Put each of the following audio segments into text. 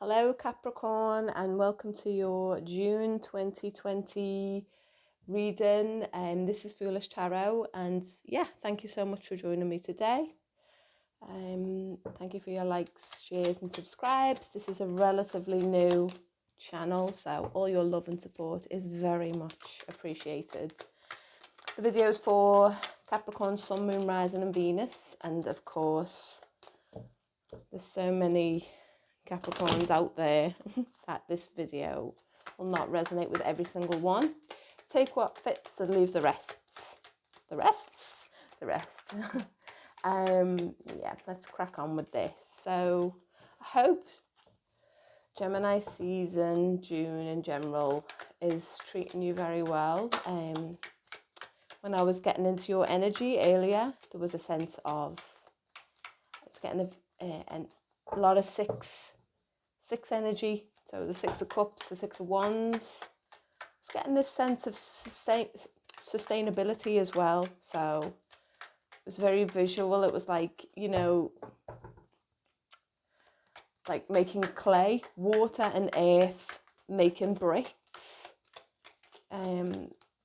Hello Capricorn and welcome to your June 2020 reading. This is Foolish Tarot and thank you so much for joining me today. Thank you for your likes, shares and subscribes. This is a relatively new channel, so all your love and support is very much appreciated. The video is for Capricorn, Sun, Moon, Rising and Venus, and of course there's so many Capricorns out there that this video will not resonate with every single one. Take what fits and leave the rests. The rest. Let's crack on with this. So I hope Gemini season, June in general, is treating you very well. When I was getting into your energy earlier, there was a sense of, I was getting a lot of six energy. So the Six of Cups, the Six of Wands. I was getting this sense of sustainability as well. So it was very visual. It was like, like making clay, water and earth, making bricks.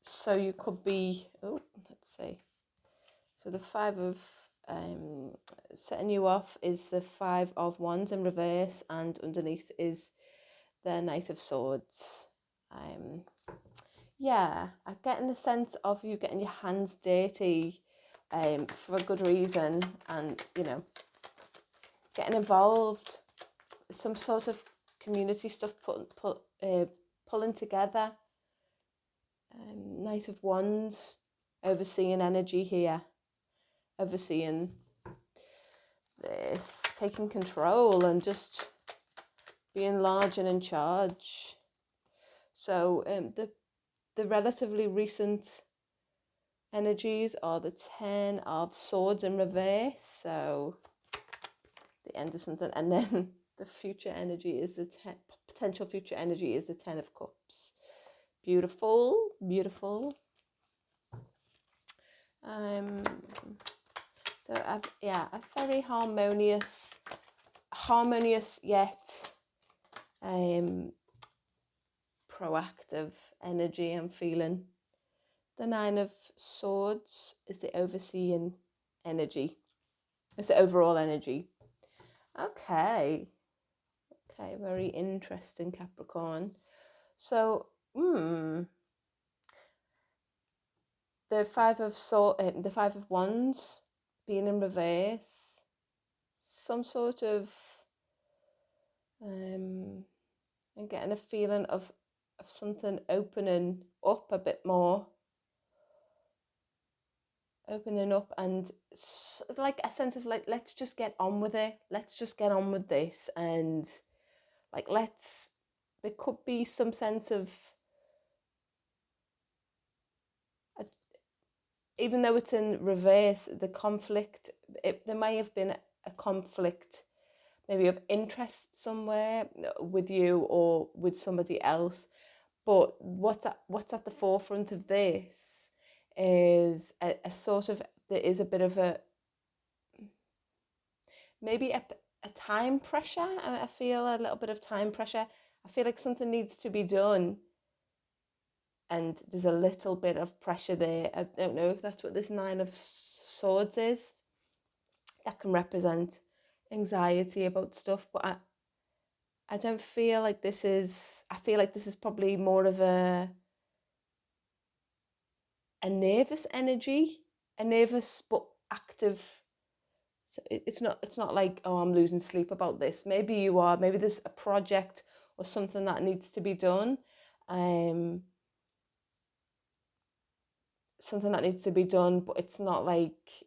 So you could be, let's see. So the Five of setting you off is the Five of Wands in reverse, and underneath is the Knight of Swords. I'm getting the sense of you getting your hands dirty for a good reason, and getting involved, some sort of community stuff pulling together. Knight of Wands, overseeing energy here, overseeing this, taking control and just being large and in charge. So the relatively recent energies are the Ten of Swords in reverse, so the end of something, and then the future energy is potential future energy is the Ten of Cups. Beautiful. So a very harmonious yet proactive energy I'm feeling. The Nine of Swords is the overseeing energy. It's the overall energy. Okay, very interesting, Capricorn. So, the Five of Wands being in reverse, some sort of and getting a feeling of something opening up a bit more, and like a sense of like, let's just get on with it, let's just get on with this, and like there could be some sense of, even though it's in reverse, the conflict, there may have been a conflict maybe of interest somewhere with you or with somebody else, but what's at the forefront of this is a sort of, there is a bit of maybe a time pressure. I feel a little bit of time pressure. I feel like something needs to be done and there's a little bit of pressure there. I don't know if that's what this Nine of Swords is. That can represent anxiety about stuff, but I don't feel like this is, I feel like this is probably more of a nervous energy, a nervous but active. So it's not like, oh, I'm losing sleep about this. Maybe you are, maybe there's a project or something that needs to be done. Something that needs to be done, but it's not like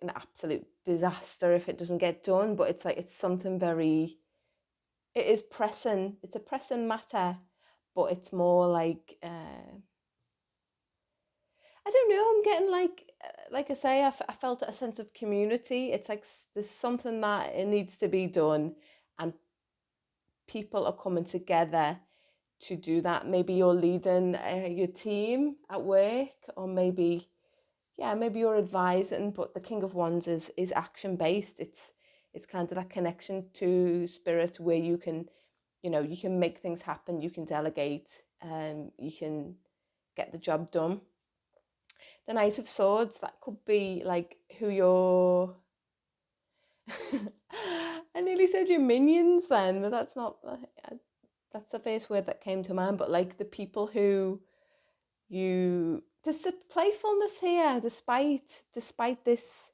an absolute disaster if it doesn't get done, but it's like, it's something very, it is pressing, it's a pressing matter, but it's more like, I don't know, I'm getting like I say, I felt a sense of community. It's like there's something that it needs to be done and people are coming together to do that. Maybe you're leading your team at work, or maybe you're advising, but the King of Wands is action based. It's kind of that connection to spirit where you can you know, you can make things happen, you can delegate, you can get the job done. The Knight of Swords, that could be like who you're... I nearly said your minions then, but that's not... That's the first word that came to mind, but like the people who you... There's a playfulness here, despite this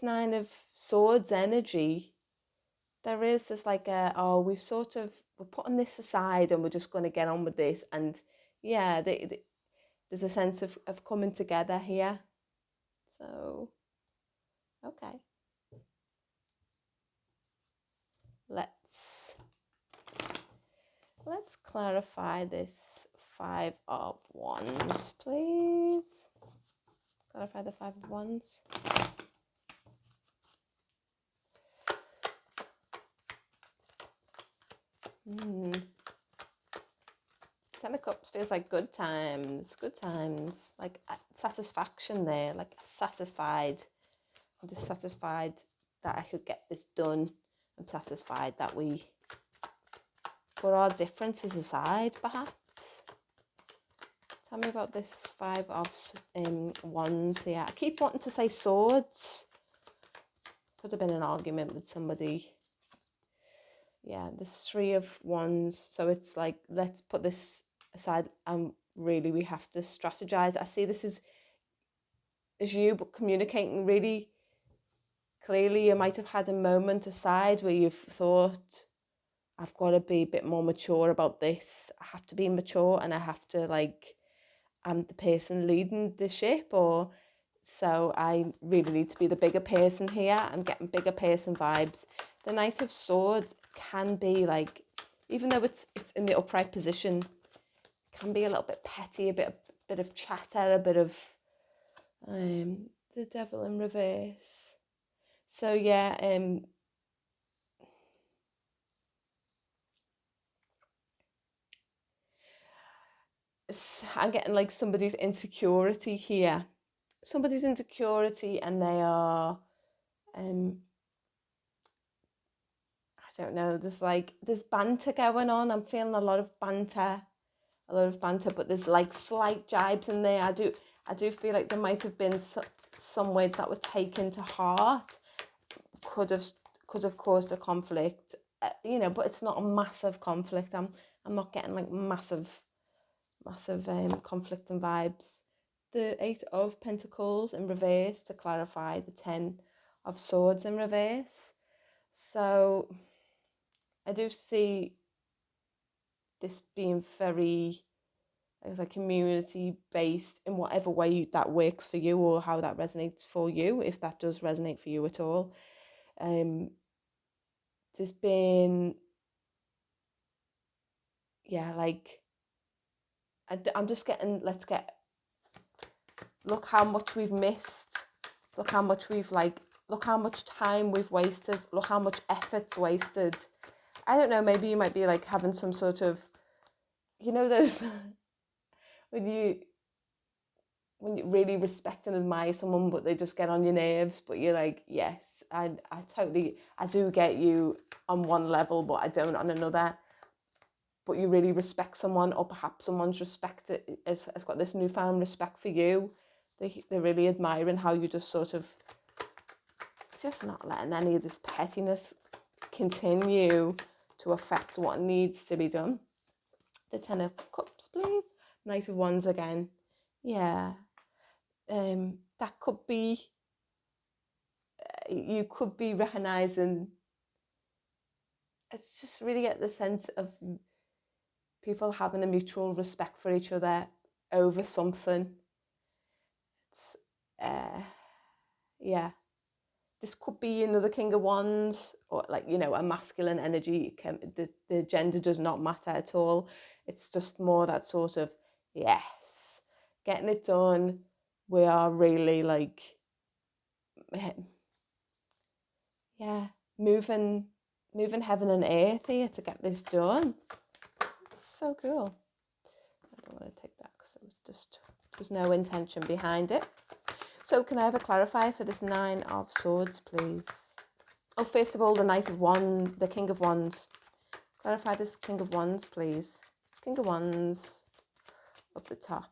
Nine of Swords energy. There is this like we're putting this aside and we're just going to get on with this. And yeah, there's a sense of coming together here. So, okay. Let's clarify this Five of Wands, please. Clarify the Five of Wands. Ten of Cups feels like good times, like satisfaction there, like satisfied. I'm just satisfied that I could get this done. I'm satisfied that we put our differences aside, perhaps. Tell me about this Five of Wands here. I keep wanting to say swords. Could have been an argument with somebody. Yeah, this Three of Wands. So it's like, let's put this aside and really we have to strategize. I see this as you, but communicating really clearly. You might have had a moment aside where you've thought, I've got to be a bit more mature about this. I have to be mature and I have to I'm the person leading the ship, or so I really need to be the bigger person here. I'm getting bigger person vibes. The Knight of Swords can be like, even though it's in the upright position, can be a little bit petty, a bit of chatter, a bit of the Devil in reverse. So yeah, I'm getting like somebody's insecurity here. Somebody's insecurity, and they are, I don't know, there's banter going on. I'm feeling a lot of banter, but there's like slight jibes in there. I do feel like there might have been some words that were taken to heart, could have caused a conflict, but it's not a massive conflict. I'm not getting like massive conflict and vibes. The Eight of Pentacles in reverse to clarify the Ten of Swords in reverse. So I do see this being very, like, community based in whatever way that works for you, or how that resonates for you, if that does resonate for you at all. There's been, I'm just getting, look how much we've missed, look how much time we've wasted, look how much effort's wasted. I don't know, maybe you might be like having some sort of, those, when you really respect and admire someone, but they just get on your nerves, but you're like, yes, I do get you on one level, but I don't on another. But you really respect someone, or perhaps someone's has got this newfound respect for you. They're really admiring how you just sort of, it's just not letting any of this pettiness continue to affect what needs to be done. The Ten of Cups, please. Knight of Wands again. Yeah. That could be, you could be recognising, it's just really get the sense of people having a mutual respect for each other over something. It's, yeah. This could be another King of Wands, or a masculine energy. The gender does not matter at all. It's just more that sort of, yes, getting it done. We are really moving heaven and earth here to get this done. It's so cool. I don't want to take that because there's no intention behind it. So can I have a clarifier for this Nine of Swords, please? Oh, first of all, the Knight of Wands, the King of Wands. Clarify this King of Wands, please. King of Wands up the top.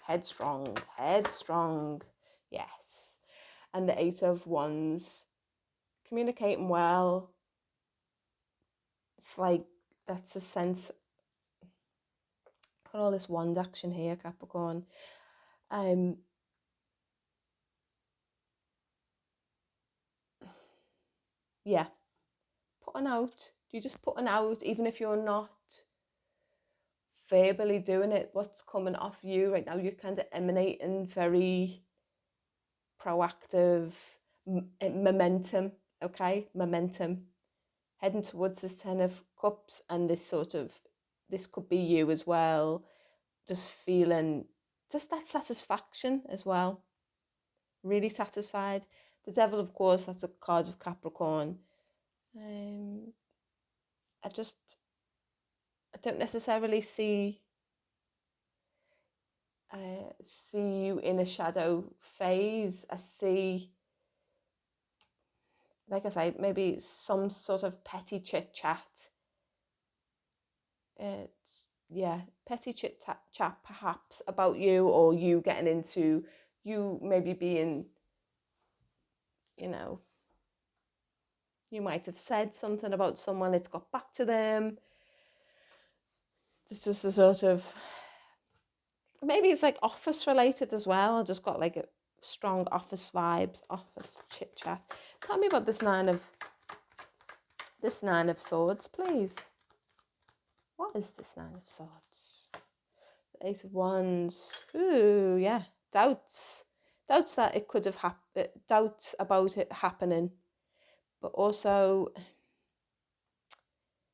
Headstrong, headstrong. Yes. And the Eight of Wands. Communicating well. It's like, that's a sense. Look at all this wand action here, Capricorn. Yeah. Putting out. You're just putting out, even if you're not verbally doing it, what's coming off you right now, you're kind of emanating very proactive momentum, okay? Momentum. Heading towards this Ten of Cups, and this could be you as well, just feeling just that satisfaction as well. Really satisfied. The Devil, of course, that's a card of Capricorn. I don't necessarily see you in a shadow phase. I see, like I say, maybe some sort of petty chit chat. Petty chit chat perhaps about you, or you getting into you maybe being, you might have said something about someone, it's got back to them. It's just a sort of, maybe it's like office related as well. I just got like a strong office vibes, office chit chat. Tell me about this Nine of Swords, please. What is this Nine of Swords? The Eight of Wands. Ooh, yeah. Doubts that it could have happened. Doubts about it happening, but also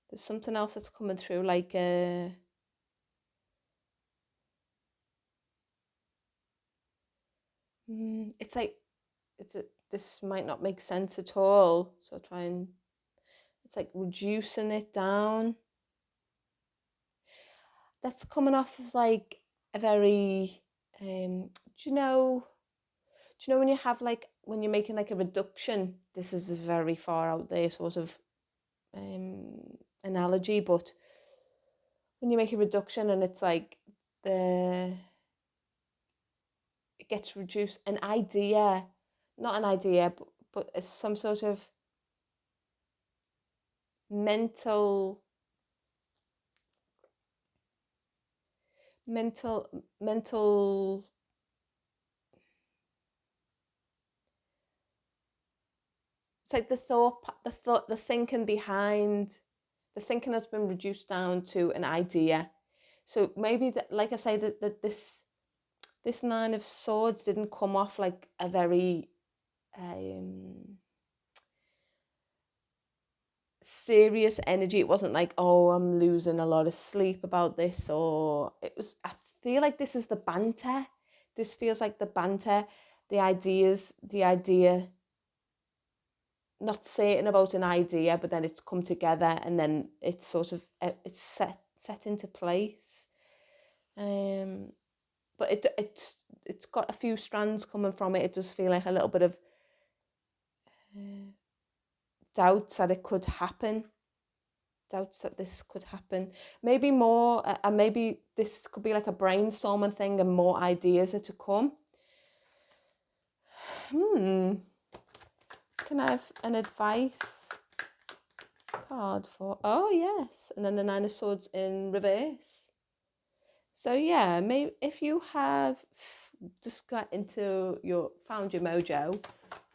there's something else that's coming through, like it's like this might not make sense at all, so it's like reducing it down. That's coming off as like a very do you know when you have like, when you're making like a reduction, this is a very far out there sort of analogy, but when you make a reduction and it's like it gets reduced, not an idea, but it's some sort of mental it's like the thinking behind, the thinking has been reduced down to an idea. So maybe that, like I say, that this Nine of Swords didn't come off like a very serious energy. It wasn't like, oh, I'm losing a lot of sleep about this, or it was, I feel like this is the banter. This feels like the banter, the idea, not certain about an idea, but then it's come together and then it's sort of, it's set into place. But it's got a few strands coming from it. It does feel like a little bit of doubts that it could happen. Doubts that this could happen. Maybe more, and maybe this could be like a brainstorming thing and more ideas are to come. Can I have an advice card for, oh yes, and then the Nine of Swords in reverse. So yeah, maybe if you have just found your mojo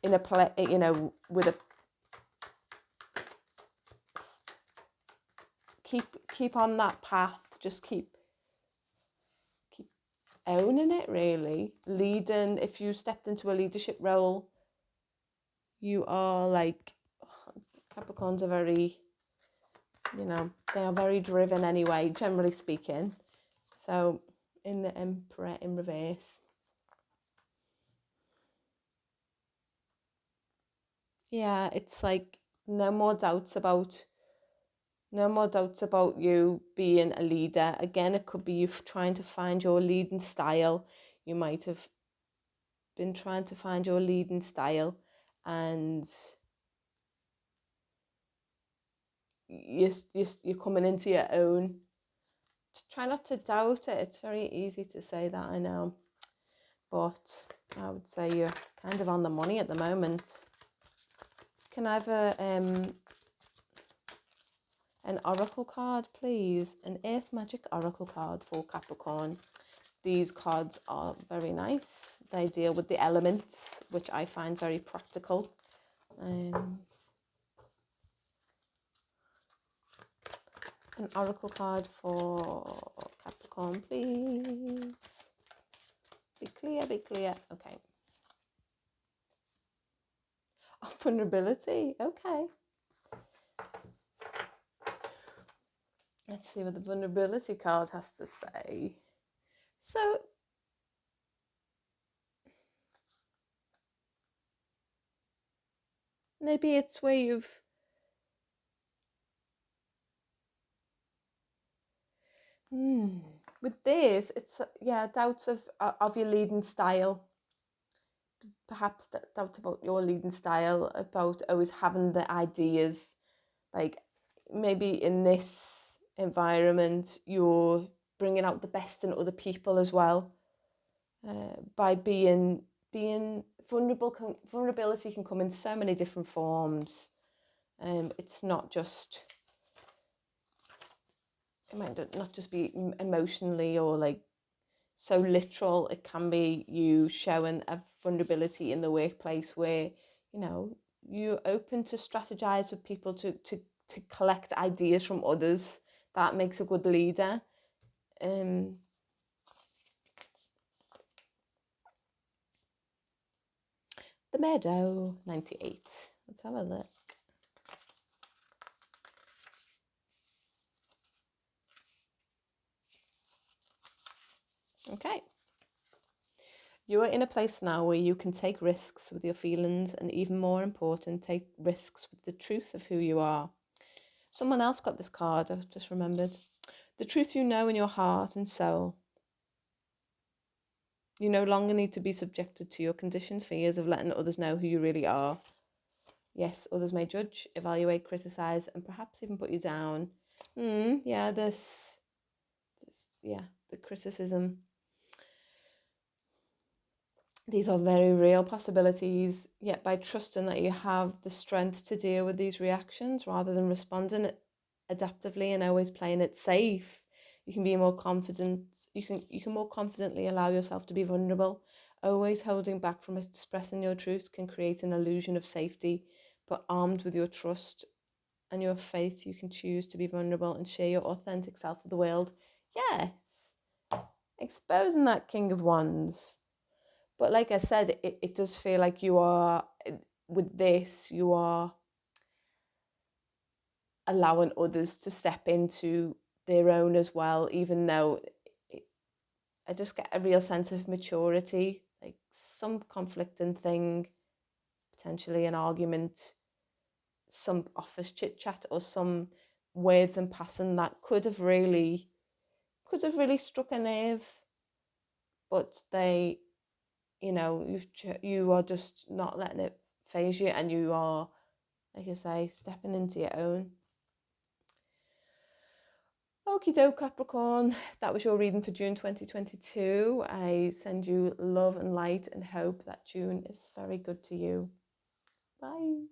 in a play, with a, keep on that path, just keep owning it, really. Leading, if you stepped into a leadership role, you are like, Capricorns are very, they are very driven anyway, generally speaking. So in the Emperor in reverse, yeah, it's like no more doubts about you being a leader. Again, it could be you trying to find your leading style. You might have been trying to find your leading style, and you're coming into your own. Try not to doubt it. It's very easy to say that, I know, but I would say you're kind of on the money at the moment. Can I have an oracle card, please? An Earth Magic oracle card for Capricorn. These cards are very nice. They deal with the elements, which I find very practical. An oracle card for Capricorn, please. Be clear, be clear. Okay. Oh, vulnerability. Okay. Let's see what the vulnerability card has to say. So, maybe it's where you've with this, it's doubts of your leading style. Perhaps doubt about your leading style, about always having the ideas. Like maybe in this environment, you're bringing out the best in other people as well. By being vulnerable. Vulnerability can come in so many different forms. It's not just, it might not just be emotionally or like so literal. It can be you showing a vulnerability in the workplace where, you know, you're open to strategize with people, to collect ideas from others. That makes a good leader. The Meadow, 98. Let's have a look. Okay. You are in a place now where you can take risks with your feelings, and even more important, take risks with the truth of who you are. Someone else got this card, I've just remembered. The truth you know in your heart and soul. You no longer need to be subjected to your conditioned fears of letting others know who you really are. Yes, others may judge, evaluate, criticize, and perhaps even put you down. The criticism. These are very real possibilities, yet by trusting that you have the strength to deal with these reactions rather than responding adaptively and always playing it safe, you can be more confident. You can more confidently allow yourself to be vulnerable. Always holding back from expressing your truth can create an illusion of safety, but armed with your trust and your faith, you can choose to be vulnerable and share your authentic self with the world. Yes, exposing that King of Wands. But like I said, it does feel like you are, with this, you are allowing others to step into their own as well, even though I just get a real sense of maturity, like some conflicting thing, potentially an argument, some office chit chat, or some words in passing that could have really struck a nerve, but they, you are just not letting it phase you, and you are, like I say, stepping into your own. Okie doke, Capricorn. That was your reading for June 2022. I send you love and light and hope that June is very good to you. Bye.